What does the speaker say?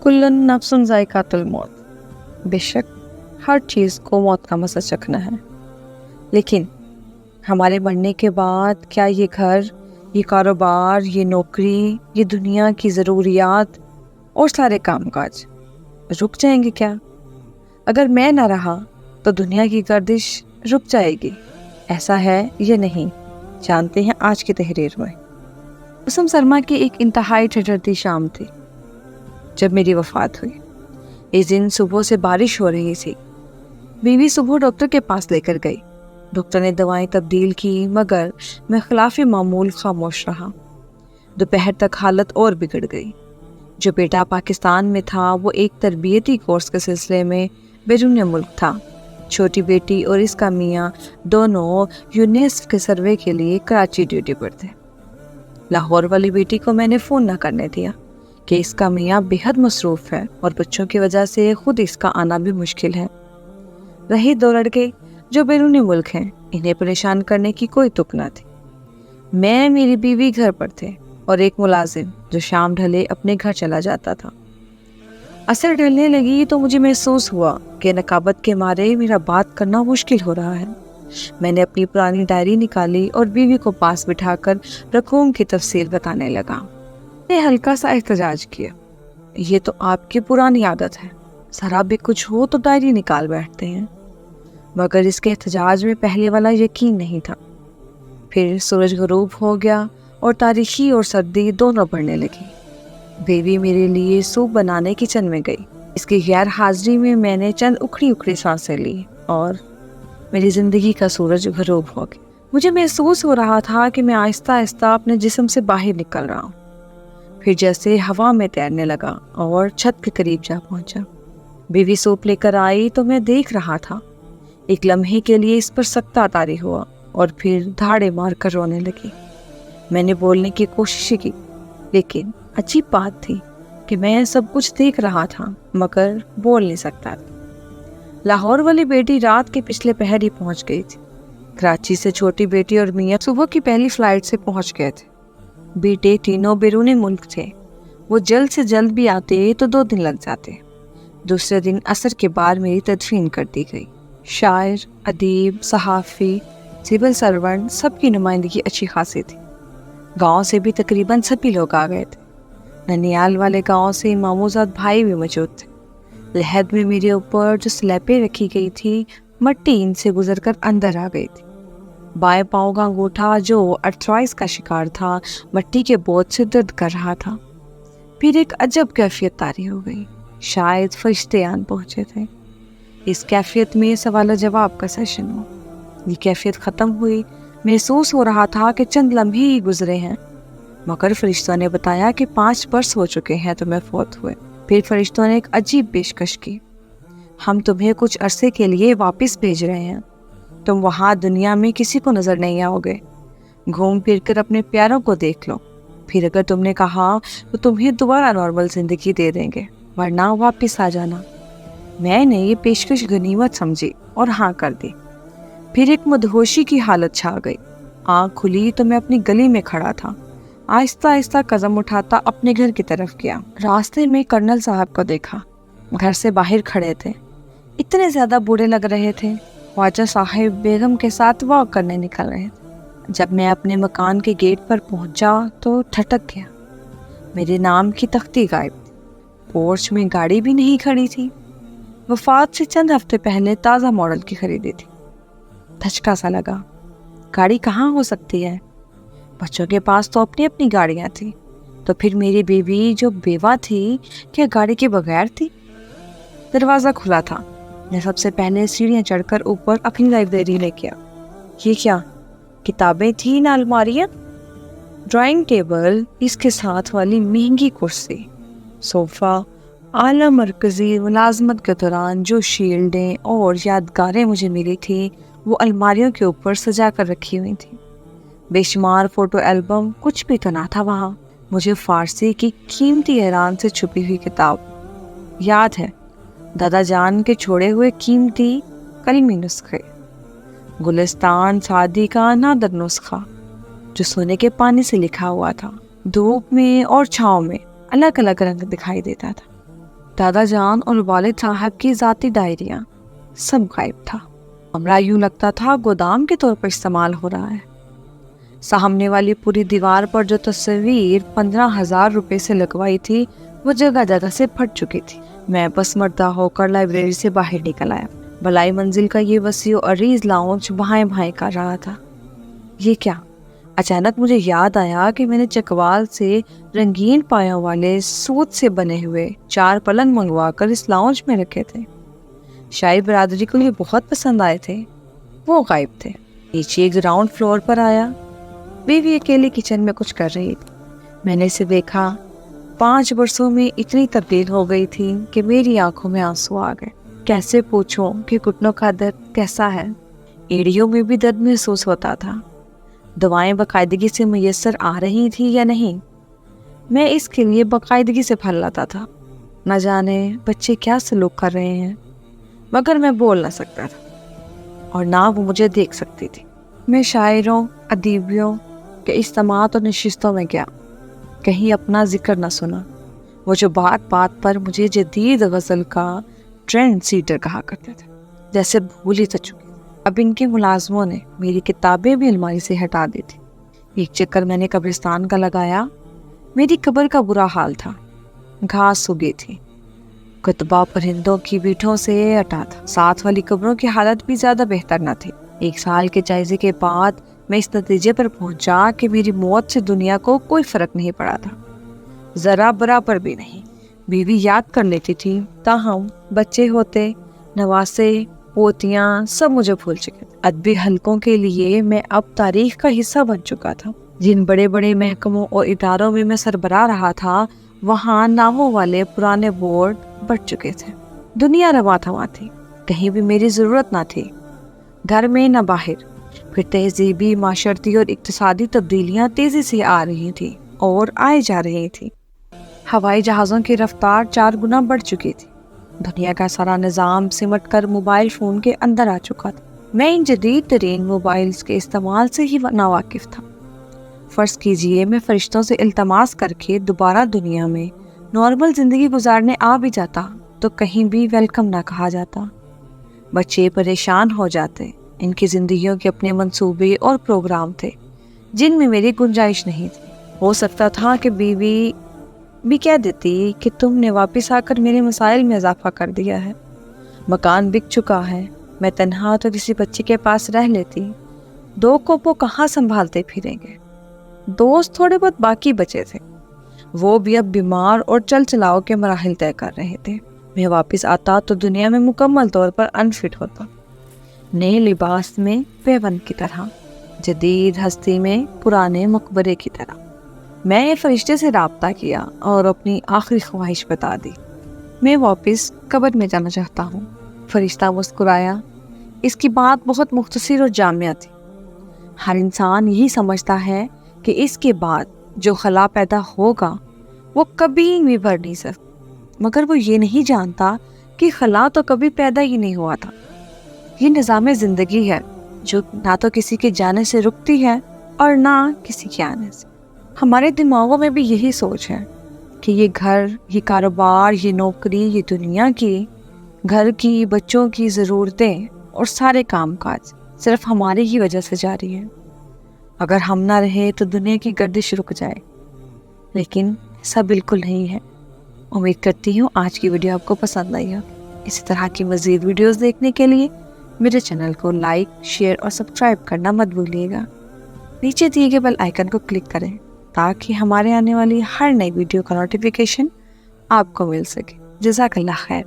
कुल्लन नफ्सुन ज़ाइक़ातुल मौत, बेशक हर चीज़ को मौत का मज़ा चखना है, लेकिन हमारे मरने के बाद क्या ये घर, ये कारोबार, ये नौकरी, ये दुनिया की ज़रूरियात और सारे कामकाज रुक जाएंगे क्या? अगर मैं ना रहा तो दुनिया की गर्दिश रुक जाएगी। ऐसा है या नहीं, जानते हैं आज की तहरीर में। मौसम सरमा की एक इंतहाई ठंडी शाम थी जब मेरी वफ़ात हुई। इस दिन सुबह से बारिश हो रही थी। बीवी सुबह डॉक्टर के पास लेकर गई। डॉक्टर ने दवाएं तब्दील की, मगर मैं खिलाफ मामूल खामोश रहा। दोपहर तक हालत और बिगड़ गई। जो बेटा पाकिस्तान में था वो एक तरबियती कोर्स के सिलसिले में बैरून मुल्क था। छोटी बेटी और इसका मियाँ दोनों यूनेस्को के सर्वे के लिए कराची ड्यूटी पर थे। लाहौर वाली बेटी को मैंने फ़ोन न करने दिया कि इसका मियाँ बेहद मसरूफ़ है और बच्चों की वजह से खुद इसका आना भी मुश्किल है। रही दो लड़के जो बैरूनी मुल्क हैं, इन्हें परेशान करने की कोई तुक न थी। मैं, मेरी बीवी घर पर थे और एक मुलाजिम जो शाम ढले अपने घर चला जाता था। असर ढलने लगी तो मुझे महसूस हुआ कि नकाबत के मारे मेरा बात करना मुश्किल हो रहा है। मैंने अपनी पुरानी डायरी निकाली और बीवी को पास बिठाकर रकूम की तफसील बताने लगा। मैंने हल्का सा एहतजाज किया, ये तो आपकी पुरानी आदत है, ज़रा भी कुछ हो तो डायरी निकाल बैठते हैं। मगर इसके एहतजाज में पहले वाला यकीन नहीं था। फिर सूरज ग़ुरूब हो गया और तारीखी और सर्दी दोनों बढ़ने लगी। बीवी मेरे लिए सूप बनाने किचन में गई। इसकी गैर हाजिरी में मैंने चंद उखड़ी उखड़ी सांसें ली और मेरी ज़िंदगी का सूरज ग़ुरूब हो गया। मुझे महसूस हो रहा था कि मैं आहिस्ता आहिस्ता अपने जिस्म से बाहर निकल रहा हूँ। फिर जैसे हवा में तैरने लगा और छत के करीब जा पहुँचा। बीवी सूप लेकर आई तो मैं देख रहा था। एक लम्हे के लिए इस पर सख्ता तारी हुआ और फिर धाड़े मार कर रोने लगी। मैंने बोलने की कोशिश की, लेकिन अजीब बात थी कि मैं सब कुछ देख रहा था मगर बोल नहीं सकता था। लाहौर वाली बेटी रात के पिछले पहर ही पहुंच गई थी। कराची से छोटी बेटी और मियाँ सुबह की पहली फ्लाइट से पहुंच गए थे। बेटे तीनों बैरूनी मुल्क थे। वो जल्द से जल्द भी आते तो 2 दिन लग जाते। दूसरे दिन असर के बाद मेरी तदफीन कर दी गई। शायर, अदीब, सहाफ़ी, सिविल सर्वेंट सबकी नुमाइंदगी अच्छी खासी थी। गांव से भी तकरीबन सभी लोग आ गए थे। ननियाल वाले गांव से मामूजाद भाई भी मौजूद थे। लहद में मेरे ऊपर जो स्लैपें रखी गई थी, मट्टी इनसे गुजरकर अंदर आ गई थी। बाएं पाँव का अंगूठा जो अर्थराइटिस का शिकार था, मट्टी के बोझ से दर्द कर रहा था। फिर एक अजब कैफियत तारी हो गई। शायद फरिश्ते आन पहुंचे थे। इस कैफियत में सवाल जवाब का सेशन हो। ये कैफियत ख़त्म हुई। महसूस हो रहा था कि चंद लम्हे ही गुजरे हैं, मगर फरिश्तों ने बताया कि 5 बरस हो चुके हैं तुम्हें फौत हुए। फिर फरिश्तों ने एक अजीब पेशकश की, हम तुम्हें कुछ अरसे के लिए वापस भेज रहे हैं। तुम वहाँ दुनिया में किसी को नज़र नहीं आओगे। घूम फिर कर अपने प्यारों को देख लो। फिर अगर तुमने कहा तो तुम्हें दोबारा नॉर्मल ज़िंदगी दे देंगे, वरना वापस आ जाना। मैंने ये पेशकश गनीमत समझी और हाँ कर दी। फिर एक मदहोशी की हालत छा गई। आँख खुली तो मैं अपनी गली में खड़ा था। आहिस्ता आहिस्ता कदम उठाता अपने घर की तरफ गया। रास्ते में कर्नल साहब को देखा। घर से बाहर खड़े थे। इतने ज़्यादा बूढ़े लग रहे थे। ख्वाजा साहिब बेगम के साथ वॉक करने निकल रहे थे। जब मैं अपने मकान के गेट पर पहुंचा तो ठटक गया। मेरे नाम की तख्ती गायब थी। पोर्च में गाड़ी भी नहीं खड़ी थी। वफात से चंद हफ्ते पहले ताज़ा मॉडल की खरीदी थी। धचका सा लगा, गाड़ी कहाँ हो सकती है? बच्चों के पास तो अपनी अपनी गाड़ियाँ थी, तो फिर मेरी बीवी जो बेवा थी क्या गाड़ी के बगैर थी? दरवाज़ा खुला था। मैं सबसे पहले सीढ़ियाँ चढ़कर ऊपर अपनी लाइब्रेरी ले गया। ये क्या, किताबें थी ना अलमारियाँ? ड्राइंग टेबल, इसके साथ वाली महंगी कुर्सी, सोफ़ा, आला मरकज़ी मुलाजमत के दौरान जो शील्डें और यादगारें मुझे मिली थी वो अलमारियों के ऊपर सजा कर रखी हुई थी। बेशुमार फ़ोटो एल्बम, कुछ भी तो ना था वहाँ। मुझे फ़ारसी की कीमती ईरान से छुपी हुई किताब याद है, दादा जान के छोड़े हुए कीमती कलमी नुस्खे, गुलिस्तान सादी का नादर नुस्खा जो सोने के पानी से लिखा हुआ था। धूप में और छाँव में अलग अलग रंग दिखाई देता था। दादा जान और वालिद साहब की ज़ाती डायरियाँ, सब गायब था। कमरा यूं लगता था गोदाम के तौर पर इस्तेमाल हो रहा है। सामने वाली पूरी दीवार पर जो तस्वीर 15,000 रुपए से लगवाई थी वो जगह जगह से फट चुकी थी। मैं बस मर्दा होकर लाइब्रेरी से बाहर निकल आया। बलाई मंजिल का ये वसी और अरीज लाउंज भाएं भाएं कर रहा था। ये क्या? अचानक मुझे याद आया कि मैंने चकवाल से रंगीन पायों वाले सूत से बने हुए 4 पलंग मंगवा कर इस लाउंज में रखे थे। शाही बरादरी को ये बहुत पसंद आए थे। वो गायब थे। नीचे ग्राउंड फ्लोर पर आया। बीवी अकेले किचन में कुछ कर रही थी। मैंने इसे देखा। 5 वर्षों में इतनी तब्दील हो गई थी कि मेरी आंखों में आंसू आ गए। कैसे पूछूं कि घुटनों का दर्द कैसा है? एड़ियों में भी दर्द महसूस होता था। दवाएं बाकायदगी से मुयस्सर आ रही थी या नहीं, मैं इसके लिए बाकायदगी से फल लाता था। न जाने बच्चे क्या सलूक कर रहे हैं, मगर मैं बोल ना सकता था और ना वो मुझे देख सकती थी। मैं शायरों, अदीबियों के इज्तिमात और नशिस्तों में गया, कहीं अपना जिक्र न सुना। वो जो बात बात पर मुझे जदीद गज़ल का ट्रेंड सीटर कहा करते थे, जैसे भूल ही चुके। अब इनके मुलाजमों ने मेरी किताबें भी अलमारी से हटा दी थी। एक चक्कर मैंने कब्रिस्तान का लगाया। मेरी कब्र का बुरा हाल था। घास सूगी थी। कुतबा परिंदों की बीठों से अटा था। साथ वाली कब्रों की हालत भी ज़्यादा बेहतर न थी। 1 साल के जायजे के बाद मैं इस नतीजे पर पहुंचा कि मेरी मौत से दुनिया को कोई फर्क नहीं पड़ा था, ज़रा बराबर भी नहीं। बीवी याद कर लेती थी, ताहम बच्चे होते, नवासे, पोतियां सब मुझे भूल चुके थे। अदबी हलकों के लिए मैं अब तारीख का हिस्सा बन चुका था। जिन बड़े बड़े महकमों और इदारों में मैं सरबराह रहा था, वहाँ नामों वाले पुराने बोर्ड बढ़ चुके थे। दुनिया रवा थवा थी, कहीं भी मेरी ज़रूरत ना थी, घर में न बाहर। फिर तहजीबी, माशरती और इक्तिसादी तब्दीलियाँ तेज़ी से आ रही थी और आए जा रही थी। हवाई जहाज़ों की रफ्तार 4 गुना बढ़ चुकी थी। दुनिया का सारा निज़ाम सिमट कर मोबाइल फ़ोन के अंदर आ चुका था। मैं इन जदीद तरीन मोबाइल्स के इस्तेमाल से ही नावाकिफ़ था। फ़र्ज़ कीजिए मैं फ़रिश्तों से इल्तमास करके दोबारा दुनिया में नॉर्मल ज़िंदगी गुजारने आ भी जाता तो कहीं भी वेलकम ना कहा जाता। बच्चे परेशान हो जाते। इनकी ज़िंदगियों के अपने मंसूबे और प्रोग्राम थे जिनमें मेरी गुंजाइश नहीं थी। हो सकता था कि बीवी भी कह देती कि तुमने वापस आकर मेरे मसाइल में इजाफा कर दिया है। मकान बिक चुका है, मैं तन्हा तो किसी बच्चे के पास रह लेती। 2 को वो कहाँ संभालते फिरेंगे। दोस्त थोड़े बहुत बाकी बचे थे, वो भी अब बीमार और चल चलाओ के मराहिल तय कर रहे थे। मैं वापस आता तो दुनिया में मुकम्मल तौर पर अनफिट होता, नए लिबास में पेवन की तरह, जदीद हस्ती में पुराने मकबरे की तरह। मैं फरिश्ते से राब्ता किया और अपनी आखिरी ख्वाहिश बता दी। मैं वापस कब्र में जाना चाहता हूँ। फरिश्ता मुस्कुराया। इसकी बात बहुत मुख्तसर और जामिया थी। हर इंसान यही समझता है कि इसके बाद जो खला पैदा होगा वो कभी भी बढ़ नहीं सकता, मगर वो ये नहीं जानता कि खला तो कभी पैदा ही नहीं हुआ था। ये निज़ाम ज़िंदगी है जो ना तो किसी के जाने से रुकती है और ना किसी के आने से। हमारे दिमागों में भी यही सोच है कि ये घर, ये कारोबार, ये नौकरी, ये दुनिया की, घर की, बच्चों की ज़रूरतें और सारे कामकाज सिर्फ हमारी ही वजह से जारी है। अगर हम ना रहे तो दुनिया की गर्दिश रुक जाए, लेकिन ऐसा बिल्कुल नहीं है। उम्मीद करती हूँ आज की वीडियो आपको पसंद आई हो। इसी तरह की मज़ीद वीडियोस देखने के लिए मेरे चैनल को लाइक, शेयर और सब्सक्राइब करना मत भूलिएगा। नीचे दिए गए बेल आइकन को क्लिक करें ताकि हमारे आने वाली हर नई वीडियो का नोटिफिकेशन आपको मिल सके। जज़ाकल्लाह खैर।